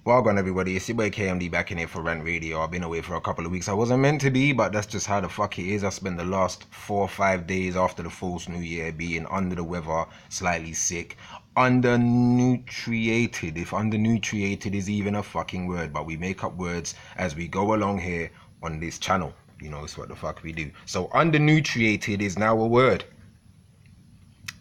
Well done, everybody. It's your boy KMD back in here for Rant Radio. I've been away for a couple of weeks. I wasn't meant to be, but that's just how the fuck it is. I spent the last 4 or 5 days after the false new year being under the weather, slightly sick, undernutriated. If undernutriated is even a fucking word, but we make up words as we go along here on this channel. You know, it's what the fuck we do. So undernutriated is now a word.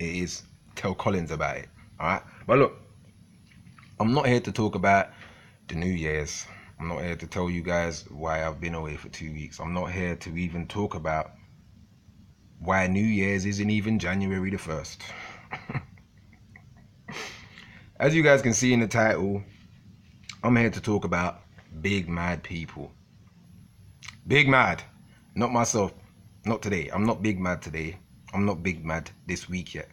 It is. Tell Collins about it. Alright? But look, I'm not here to talk about the New Year's. I'm not here to tell you guys why I've been away for 2 weeks. I'm not here to even talk about why New Year's isn't even January the 1st. As you guys can see in the title, I'm here to talk about big mad people. Big mad. Not myself. Not today. I'm not big mad today. I'm not big mad this week yet.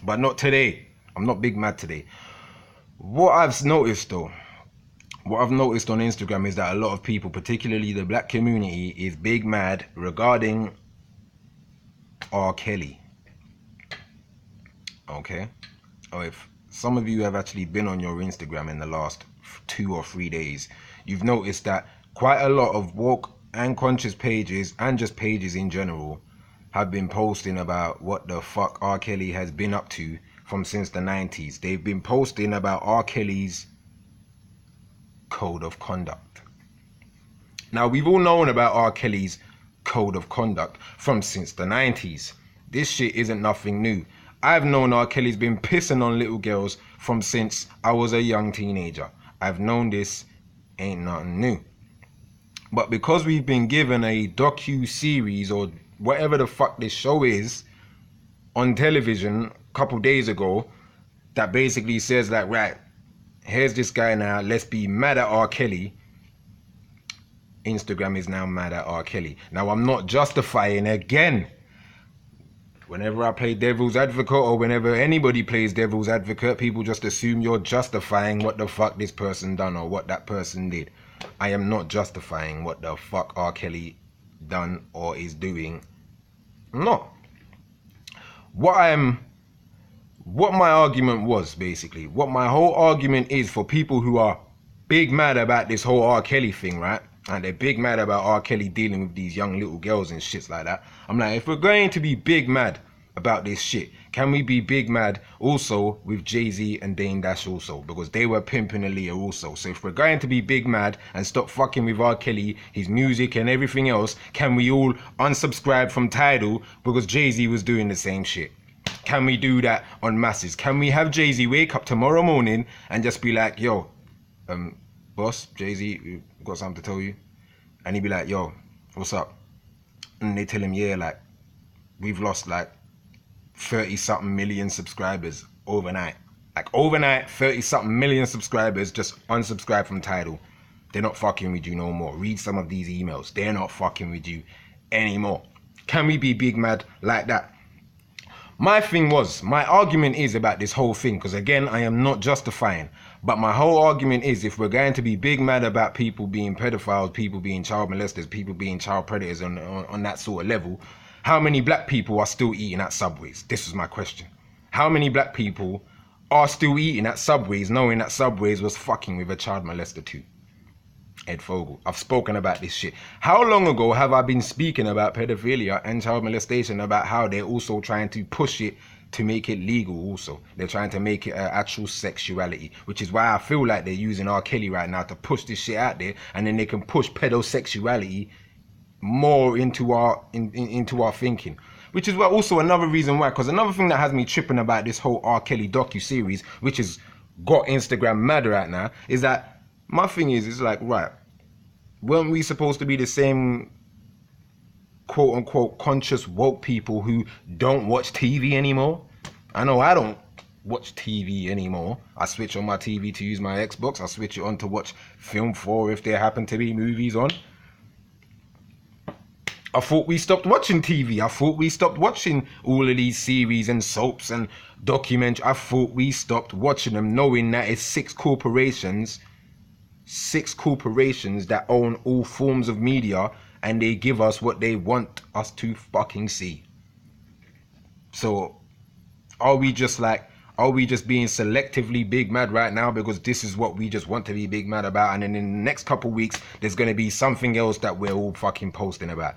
But not today. I'm not big mad today. What I've noticed though, what I've noticed on Instagram is that a lot of people, particularly the black community, is big mad regarding R. Kelly. Okay? Or if some of you have actually been on your Instagram in the last 2 or 3 days, you've noticed that quite a lot of woke and conscious pages, and just pages in general, have been posting about what the fuck R. Kelly has been up to from since the 90s. They've been posting about R. Kelly's code of conduct. Now, we've all known about R. Kelly's code of conduct from since the 90s. This shit isn't nothing new. I've known R. Kelly's been pissing on little girls from since I was a young teenager. I've known this ain't nothing new. But because we've been given a docu-series or whatever the fuck this show is on television a couple days ago, that basically says like, right, here's this guy now, let's be mad at R. Kelly. Instagram is now mad at R. Kelly. Now, I'm not justifying, again, whenever I play devil's advocate or whenever anybody plays devil's advocate, people just assume you're justifying what the fuck this person done or what that person did. I am not justifying what the fuck R. Kelly done or is doing. I'm not. What my argument was, basically, what my whole argument is for people who are big mad about this whole R. Kelly thing, right? And they're big mad about R. Kelly dealing with these young little girls and shits like that. I'm like, if we're going to be big mad about this shit, can we be big mad also with Jay-Z and Dame Dash also? Because they were pimping Aaliyah also. So if we're going to be big mad and stop fucking with R. Kelly, his music and everything else, can we all unsubscribe from Tidal because Jay-Z was doing the same shit? Can we do that on masses? Can we have Jay-Z wake up tomorrow morning and just be like, yo, boss, Jay-Z, we've got something to tell you? And he'd be like, yo, what's up? And they tell him, yeah, like, we've lost like 30-something million subscribers overnight. Like overnight, 30-something million subscribers just unsubscribe from Tidal. They're not fucking with you no more. Read some of these emails. They're not fucking with you anymore. Can we be big mad like that? My argument is about this whole thing, because again, I am not justifying, but my whole argument is, if we're going to be big mad about people being pedophiles, people being child molesters, people being child predators on that sort of level, how many black people are still eating at Subways? This was my question. How many black people are still eating at Subways knowing that Subways was fucking with a child molester too? Ed Fogel. I've spoken about this shit. How long ago have I been speaking about pedophilia and child molestation, about how they're also trying to push it to make it legal also? They're trying to make it actual sexuality, which is why I feel like they're using R. Kelly right now to push this shit out there, and then they can push pedosexuality more into our thinking. Which is also another reason why, because another thing that has me tripping about this whole R. Kelly docu-series, which has got Instagram mad right now, is that my thing is, it's like, right, weren't we supposed to be the same quote-unquote conscious woke people who don't watch TV anymore? I know I don't watch TV anymore. I switch on my TV to use my Xbox. I switch it on to watch Film 4 if there happen to be movies on. I thought we stopped watching TV. I thought we stopped watching all of these series and soaps and documentaries. I thought we stopped watching them, knowing that it's six corporations that own all forms of media, and they give us what they want us to fucking see. So are we just like, Are we just being selectively big mad right now because this is what we just want to be big mad about, and then in the next couple weeks there's going to be something else that we're all fucking posting about?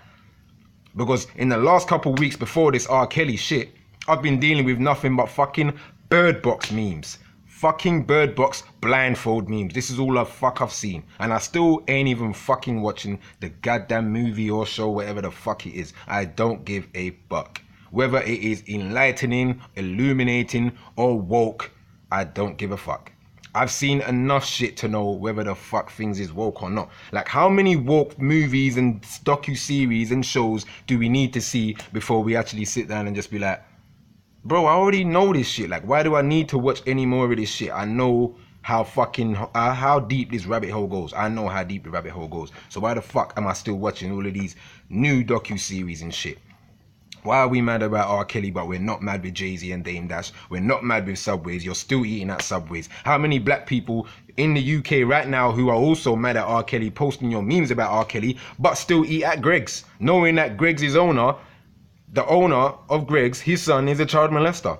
Because in the last couple weeks before this R. Kelly shit, I've been dealing with nothing but fucking Bird Box memes. Fucking Bird Box blindfold memes. This is all I've seen. And I still ain't even fucking watching the goddamn movie or show, whatever the fuck it is. I don't give a fuck. Whether it is enlightening, illuminating, or woke, I don't give a fuck. I've seen enough shit to know whether the fuck things is woke or not. Like, how many woke movies and docuseries and shows do we need to see before we actually sit down and just be like, bro, I already know this shit. Like, why do I need to watch any more of this shit? I know how fucking, how deep this rabbit hole goes. I know how deep the rabbit hole goes. So why the fuck am I still watching all of these new docuseries and shit? Why are we mad about R. Kelly, but we're not mad with Jay-Z and Dame Dash? We're not mad with Subways. You're still eating at Subways. How many black people in the UK right now who are also mad at R. Kelly, posting your memes about R. Kelly, but still eat at Greg's, knowing that Greg's is owner, the owner of Greg's, his son is a child molester,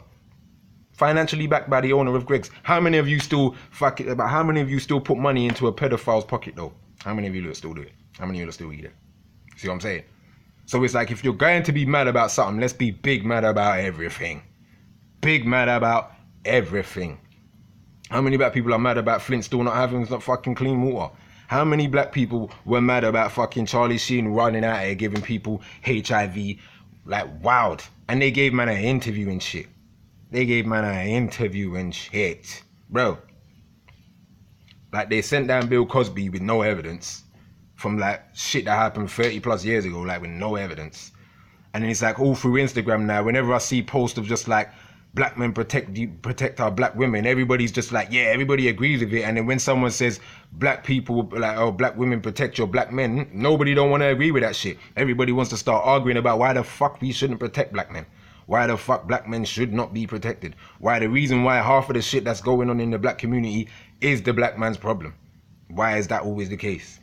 financially backed by the owner of Greg's? How many of you still how many of you still put money into a pedophile's pocket though? How many of you still do it? How many of you still eat it? See what I'm saying? So it's like, if you're going to be mad about something, let's be big mad about everything. Big mad about everything. How many black people are mad about Flint still not having fucking clean water? How many black people were mad about fucking Charlie Sheen running out here giving people HIV like wild? And they gave man an interview and shit. They gave man an interview and shit. Bro. Like, they sent down Bill Cosby with no evidence. From like shit that happened 30 plus years ago, like with no evidence. And then it's like all through Instagram now, whenever I see posts of just like black men protect our black women, everybody's just like, yeah, everybody agrees with it. And then when someone says black people, like, oh, black women protect your black men, nobody don't want to agree with that shit. Everybody wants to start arguing about why the fuck we shouldn't protect black men. Why the fuck black men should not be protected. Why the reason why half of the shit that's going on in the black community is the black man's problem. Why is that always the case?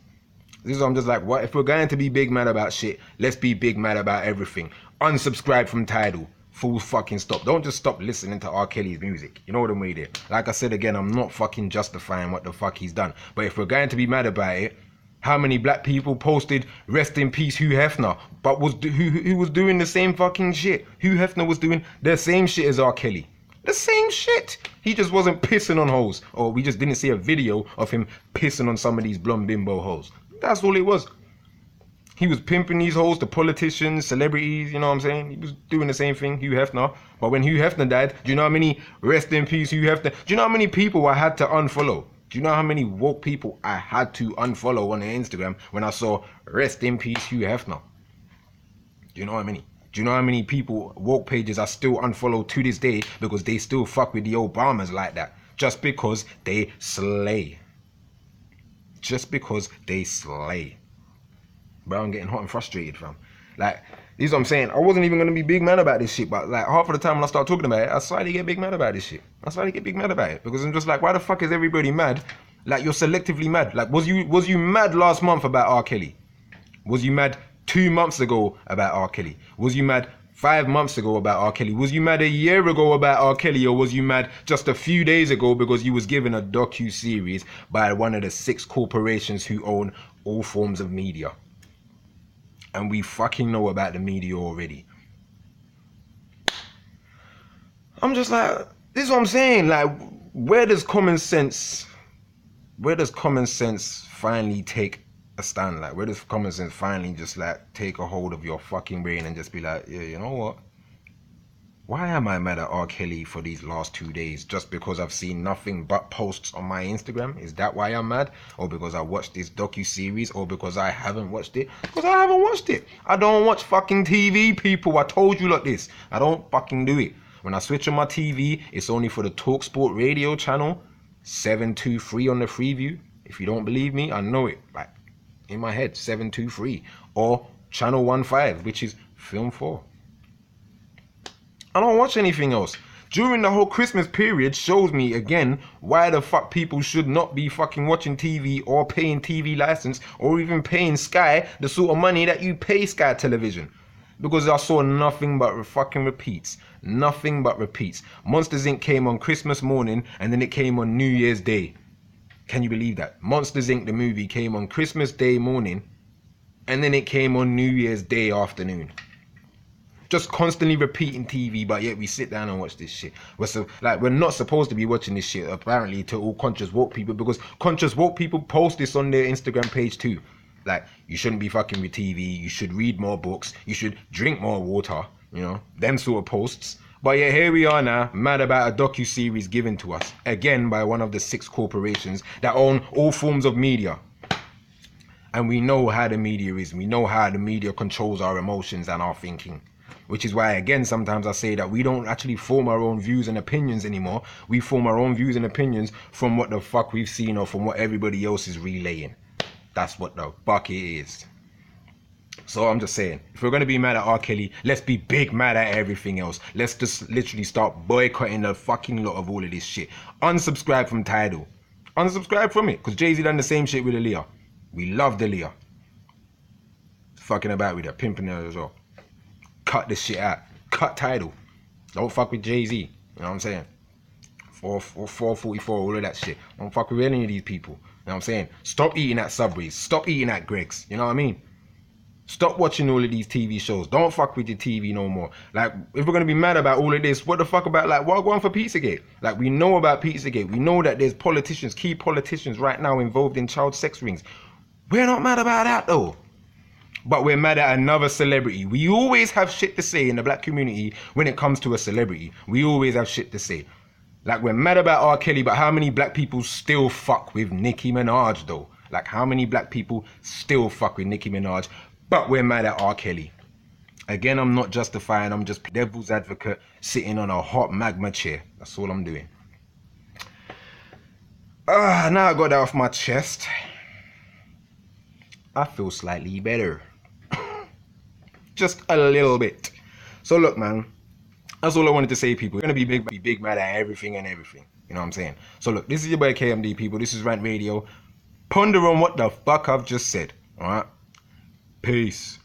This is what I'm just like, what? If we're going to be big mad about shit, let's be big mad about everything. Unsubscribe from Tidal. Full fucking stop. Don't just stop listening to R. Kelly's music. You know what I mean there? Like I said again, I'm not fucking justifying what the fuck he's done. But if we're going to be mad about it, how many black people posted rest in peace Hugh Hefner, but who was doing the same fucking shit? Hugh Hefner was doing the same shit as R. Kelly. The same shit. He just wasn't pissing on hoes. Or we just didn't see a video of him pissing on some of these blonde bimbo hoes. That's all it was. He was pimping these hoes to politicians, celebrities, you know what I'm saying? He was doing the same thing, Hugh Hefner. But when Hugh Hefner died, do you know how many rest in peace Hugh Hefner? Do you know how many people I had to unfollow? Do you know how many woke people I had to unfollow on their Instagram when I saw rest in peace Hugh Hefner? Do you know how many? Do you know how many people, woke pages, I still unfollow to this day because they still fuck with the Obamas like that? Just because they slay. Just because they slay. Bro, I'm getting hot and frustrated, fam. Like, this is what I'm saying. I wasn't even going to be big mad about this shit, but like half of the time when I start talking about it, I slightly get big mad about this shit. I slightly get big mad about it because I'm just like, why the fuck is everybody mad? Like, you're selectively mad. Like, was you mad last month about R. Kelly? Was you mad 2 months ago about R. Kelly? Was you mad 5 months ago about R. Kelly? Was you mad a year ago about R. Kelly? Or was you mad just a few days ago because you was given a docu-series by one of the 6 corporations who own all forms of media? And we fucking know about the media already. I'm just like, this is what I'm saying. Like, where does common sense finally take a stand? Like, where does common sense finally just like take a hold of your fucking brain and just be like, yeah, you know what? Why am I mad at R. Kelly for these last 2 days? Just because I've seen nothing but posts on my Instagram? Is that why I'm mad? Or because I watched this docu-series? Or because I haven't watched it? Because I haven't watched it. I don't watch fucking TV, people. I told you like this. I don't fucking do it. When I switch on my TV, it's only for the TalkSport radio channel. 723 on the Freeview. If you don't believe me, I know it. Like, in my head, 723. Or channel 15, which is Film 4. I don't watch anything else. During the whole Christmas period shows me again why the fuck people should not be fucking watching TV or paying TV license or even paying Sky the sort of money that you pay Sky Television. Because I saw nothing but fucking repeats. Nothing but repeats. Monsters Inc. came on Christmas morning and then it came on New Year's Day. Can you believe that? Monsters Inc. the movie came on Christmas Day morning and then it came on New Year's Day afternoon. Just constantly repeating TV, but yet we sit down and watch this shit. We're not supposed to be watching this shit, apparently, to all conscious woke people, because conscious woke people post this on their Instagram page too. Like, you shouldn't be fucking with TV, you should read more books, you should drink more water, you know, them sort of posts. But yeah, here we are now, mad about a docuseries given to us, again by one of the 6 corporations that own all forms of media. And we know how the media is, we know how the media controls our emotions and our thinking. Which is why, again, sometimes I say that we don't actually form our own views and opinions anymore. We form our own views and opinions from what the fuck we've seen or from what everybody else is relaying. That's what the fuck it is. So I'm just saying, if we're going to be mad at R. Kelly, let's be big mad at everything else. Let's just literally start boycotting the fucking lot of all of this shit. Unsubscribe from Tidal. Unsubscribe from it, because Jay-Z done the same shit with Aaliyah. We love Aaliyah. Fucking about with her, pimping her as well. Cut this shit out. Cut Tidal. Don't fuck with Jay-Z. You know what I'm saying? 444, all of that shit. Don't fuck with any of these people. You know what I'm saying? Stop eating at Subways. Stop eating at Greg's. You know what I mean? Stop watching all of these TV shows. Don't fuck with your TV no more. Like, if we're going to be mad about all of this, what the fuck about, like, what going for Pizzagate? Like, we know about Pizzagate. We know that there's politicians, key politicians right now involved in child sex rings. We're not mad about that, though. But we're mad at another celebrity. We always have shit to say in the black community when it comes to a celebrity. We always have shit to say. Like, we're mad about R. Kelly, but how many black people still fuck with Nicki Minaj, though? Like, how many black people still fuck with Nicki Minaj, but we're mad at R. Kelly? Again, I'm not justifying. I'm just devil's advocate sitting on a hot magma chair. That's all I'm doing. Now I got that off my chest. I feel slightly better. Just a little bit. So look, man, that's all I wanted to say, people. We're gonna be big mad at everything and everything. You know what I'm saying? So look, this is your boy KMD, people. This is Rant Radio. Ponder on what the fuck I've just said. Alright? Peace.